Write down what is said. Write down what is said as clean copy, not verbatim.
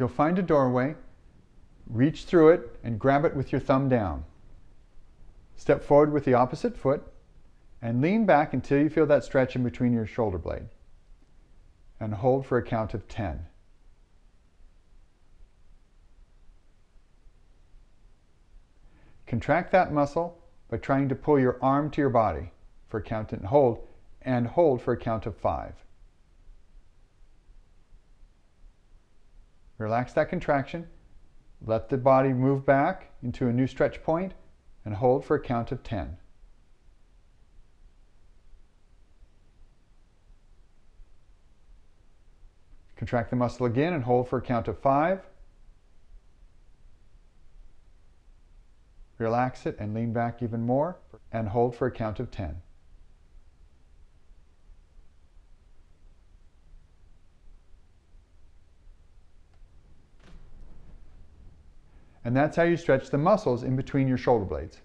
You'll find a doorway, reach through it, and grab it with your thumb down. Step forward with the opposite foot, and lean back until you feel that stretch in between your shoulder blade. And hold for a count of 10. Contract that muscle by trying to pull your arm to your body for a count and hold for a count of 5. Relax that contraction, let the body move back into a new stretch point, and hold for a count of 10. Contract the muscle again and hold for a count of 5. Relax it and lean back even more and hold for a count of 10. And that's how you stretch the muscles in between your shoulder blades.